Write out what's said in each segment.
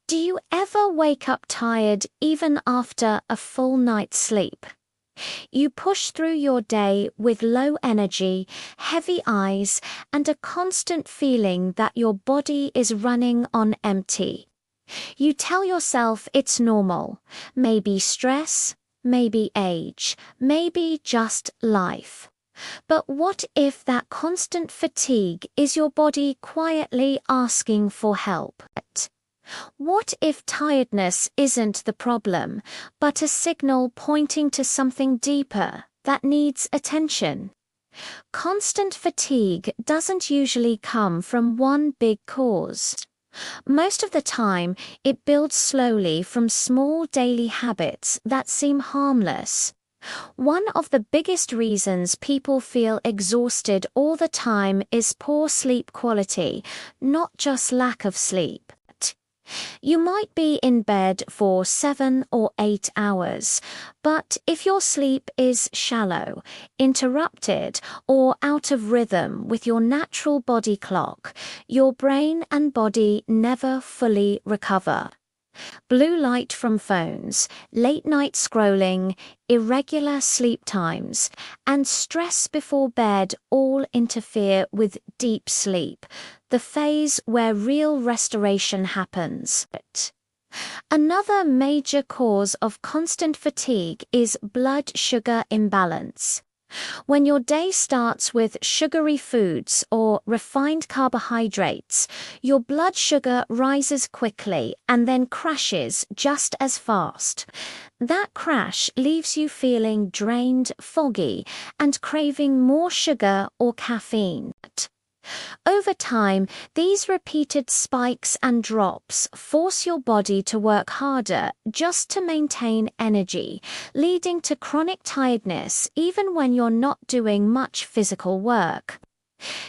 Do you ever wake up tired even after a full night's sleep? You push through your day with low energy, heavy eyes, and a constant feeling that your body is running on empty. You tell yourself it's normal, maybe stress, maybe age, maybe just life. But what if that constant fatigue is your body quietly asking for help? What if tiredness isn't the problem, but a signal pointing to something deeper that needs attention? Constant fatigue doesn't usually come from one big cause. Most of the time, it builds slowly from small daily habits that seem harmless. One of the biggest reasons people feel exhausted all the time is poor sleep quality, not just lack of sleep. You might be in bed for 7 or 8 hours, but if your sleep is shallow, interrupted, or out of rhythm with your natural body clock, your brain and body never fully recover. Blue light from phones, late-night scrolling, irregular sleep times, and stress before bed all interfere with deep sleep, the phase where real restoration happens. Another major cause of constant fatigue is blood sugar imbalance. When your day starts with sugary foods or refined carbohydrates, your blood sugar rises quickly and then crashes just as fast. That crash leaves you feeling drained, foggy, and craving more sugar or caffeine. Over time, these repeated spikes and drops force your body to work harder just to maintain energy, leading to chronic tiredness even when you're not doing much physical work.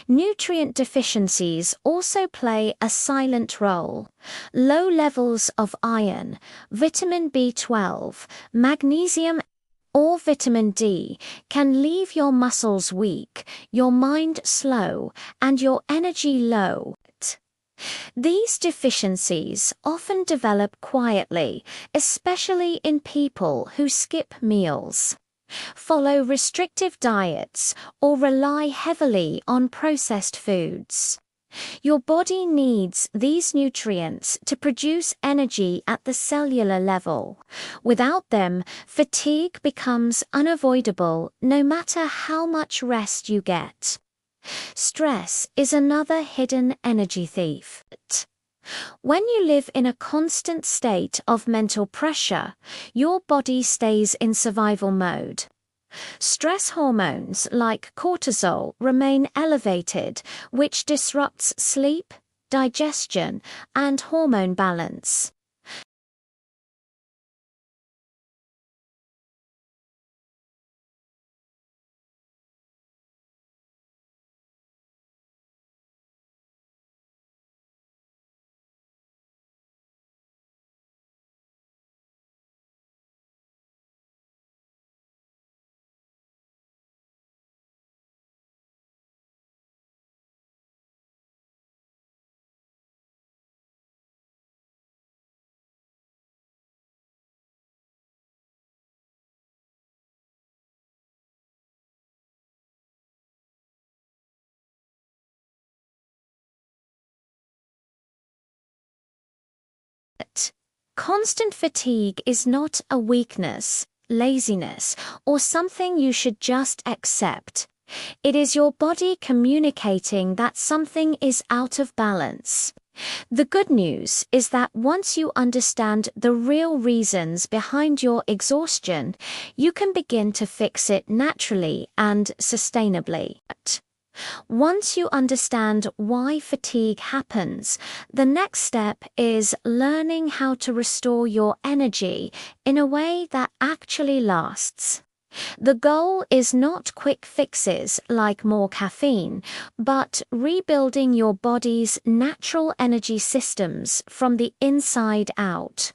Nutrient deficiencies also play a silent role. Low levels of iron, vitamin B12, magnesium, or vitamin D can leave your muscles weak, your mind slow, and your energy low. These deficiencies often develop quietly, especially in people who skip meals, follow restrictive diets, or rely heavily on processed foods. Your body needs these nutrients to produce energy at the cellular level. Without them, fatigue becomes unavoidable no matter how much rest you get. Stress is another hidden energy thief. When you live in a constant state of mental pressure, your body stays in survival mode. Stress hormones like cortisol remain elevated, which disrupts sleep, digestion, and hormone balance. Constant fatigue is not a weakness, laziness, or something you should just accept. It is your body communicating that something is out of balance. The good news is that once you understand the real reasons behind your exhaustion, you can begin to fix it naturally and sustainably. Once you understand why fatigue happens, the next step is learning how to restore your energy in a way that actually lasts. The goal is not quick fixes like more caffeine, but rebuilding your body's natural energy systems from the inside out.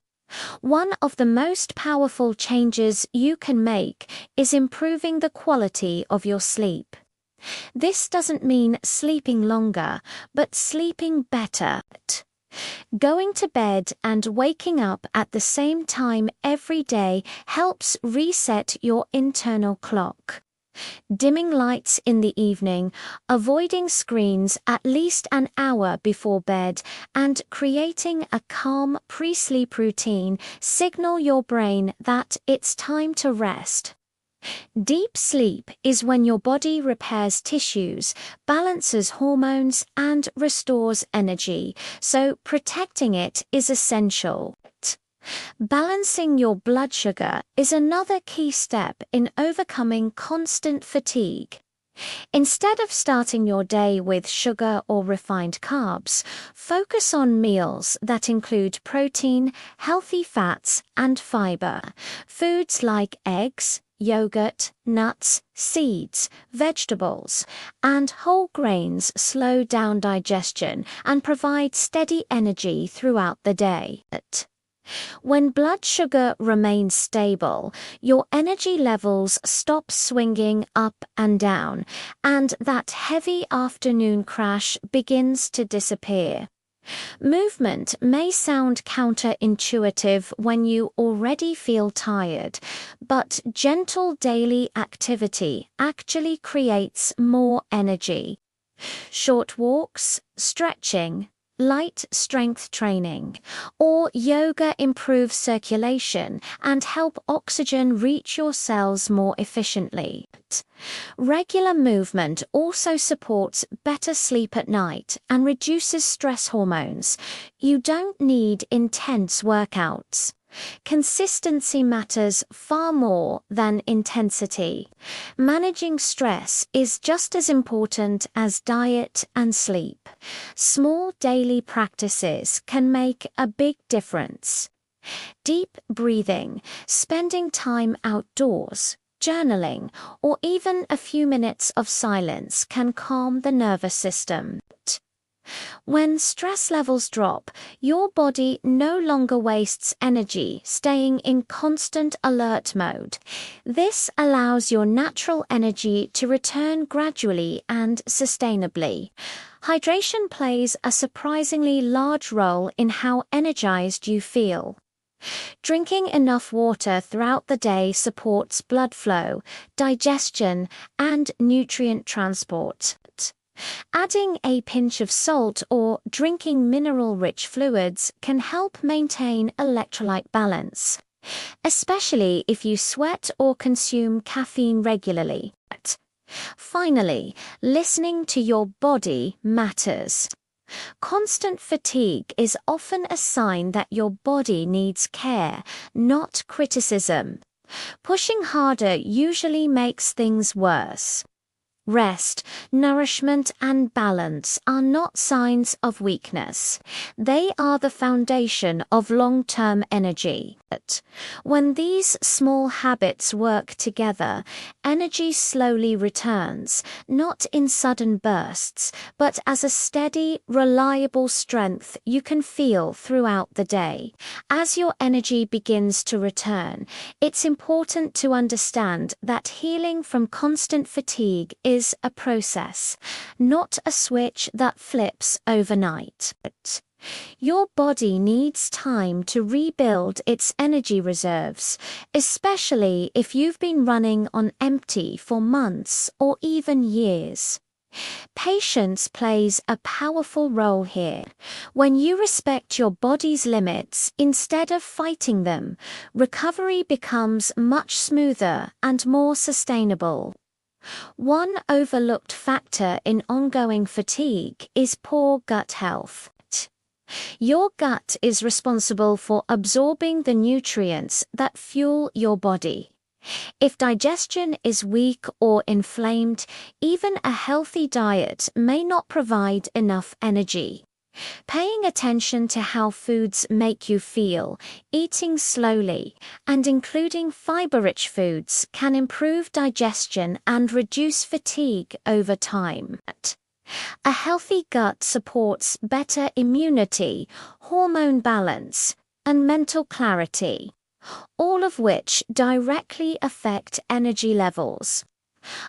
One of the most powerful changes you can make is improving the quality of your sleep. This doesn't mean sleeping longer, but sleeping better. Going to bed and waking up at the same time every day helps reset your internal clock. Dimming lights in the evening, avoiding screens at least an hour before bed, and creating a calm pre-sleep routine signal your brain that it's time to rest. Deep sleep is when your body repairs tissues, balances hormones, and restores energy, so protecting it is essential. Balancing your blood sugar is another key step in overcoming constant fatigue. Instead of starting your day with sugar or refined carbs, focus on meals that include protein, healthy fats, and fiber. Foods like eggs, yogurt, nuts, seeds, vegetables, and whole grains slow down digestion and provide steady energy throughout the day. When blood sugar remains stable, your energy levels stop swinging up and down, and that heavy afternoon crash begins to disappear. Movement may sound counterintuitive when you already feel tired, but gentle daily activity actually creates more energy. Short walks, stretching, light strength training, or yoga improves circulation and help oxygen reach your cells more efficiently. Regular movement also supports better sleep at night and reduces stress hormones. You don't need intense workouts. Consistency matters far more than intensity. Managing stress is just as important as diet and sleep. Small daily practices can make a big difference. Deep breathing, spending time outdoors, journaling, or even a few minutes of silence can calm the nervous system. When stress levels drop, your body no longer wastes energy staying in constant alert mode. This allows your natural energy to return gradually and sustainably. Hydration plays a surprisingly large role in how energized you feel. Drinking enough water throughout the day supports blood flow, digestion, and nutrient transport. Adding a pinch of salt or drinking mineral-rich fluids can help maintain electrolyte balance, especially if you sweat or consume caffeine regularly. Finally, listening to your body matters. Constant fatigue is often a sign that your body needs care, not criticism. Pushing harder usually makes things worse. Rest, nourishment, and balance are not signs of weakness. They are the foundation of long-term energy. When these small habits work together, energy slowly returns, not in sudden bursts, but as a steady, reliable strength you can feel throughout the day. As your energy begins to return, it's important to understand that healing from constant fatigue is a process, not a switch that flips overnight. Your body needs time to rebuild its energy reserves, especially if you've been running on empty for months or even years. Patience plays a powerful role here. When you respect your body's limits instead of fighting them, recovery becomes much smoother and more sustainable. One overlooked factor in ongoing fatigue is poor gut health. Your gut is responsible for absorbing the nutrients that fuel your body. If digestion is weak or inflamed, even a healthy diet may not provide enough energy. Paying attention to how foods make you feel, eating slowly, and including fiber-rich foods can improve digestion and reduce fatigue over time. A healthy gut supports better immunity, hormone balance, and mental clarity, all of which directly affect energy levels.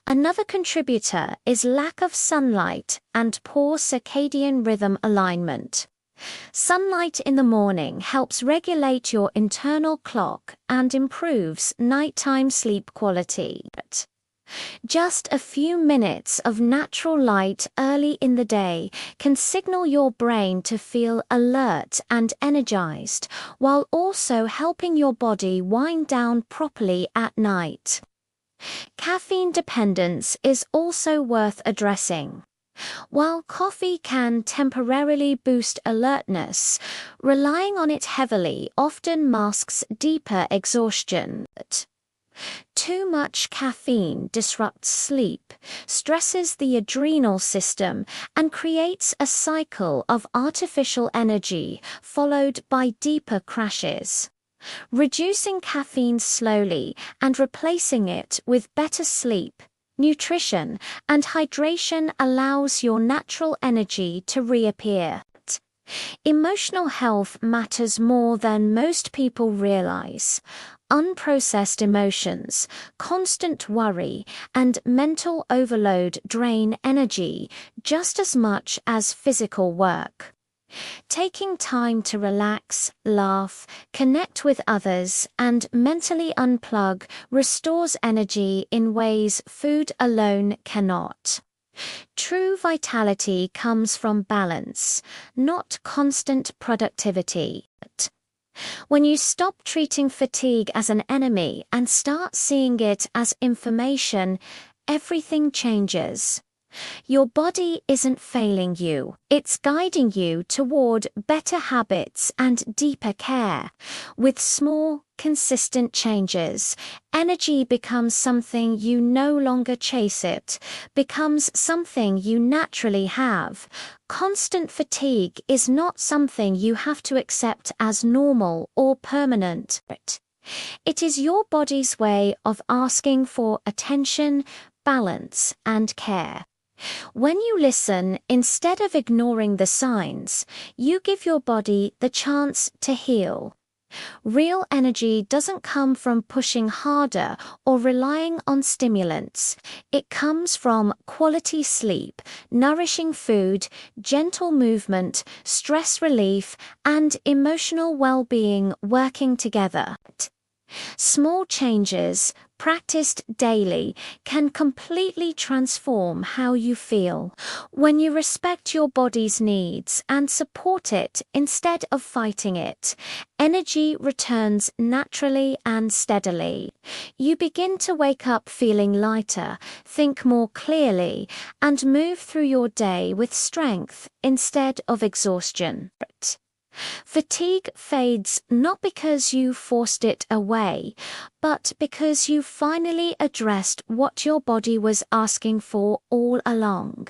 Another contributor is lack of sunlight and poor circadian rhythm alignment. Sunlight in the morning helps regulate your internal clock and improves nighttime sleep quality. Just a few minutes of natural light early in the day can signal your brain to feel alert and energized, while also helping your body wind down properly at night. Caffeine dependence is also worth addressing. While coffee can temporarily boost alertness, relying on it heavily often masks deeper exhaustion. Too much caffeine disrupts sleep, stresses the adrenal system, and creates a cycle of artificial energy followed by deeper crashes. Reducing caffeine slowly and replacing it with better sleep, nutrition, and hydration allows your natural energy to reappear. Emotional health matters more than most people realize. Unprocessed emotions, constant worry, and mental overload drain energy just as much as physical work. Taking time to relax, laugh, connect with others, and mentally unplug restores energy in ways food alone cannot. True vitality comes from balance, not constant productivity. When you stop treating fatigue as an enemy and start seeing it as information, everything changes. Your body isn't failing you, it's guiding you toward better habits and deeper care. With small, consistent changes, energy becomes something you no longer chase, it becomes something you naturally have. Constant fatigue is not something you have to accept as normal or permanent. It is your body's way of asking for attention, balance, and care. When you listen instead of ignoring the signs, you give your body the chance to heal. Real energy doesn't come from pushing harder or relying on stimulants. It comes from quality sleep, nourishing food, gentle movement, stress relief, and emotional well-being working together. Small changes, practiced daily, can completely transform how you feel. When you respect your body's needs and support it instead of fighting it, energy returns naturally and steadily. You begin to wake up feeling lighter, think more clearly, and move through your day with strength instead of exhaustion. Fatigue fades not because you forced it away, but because you finally addressed what your body was asking for all along.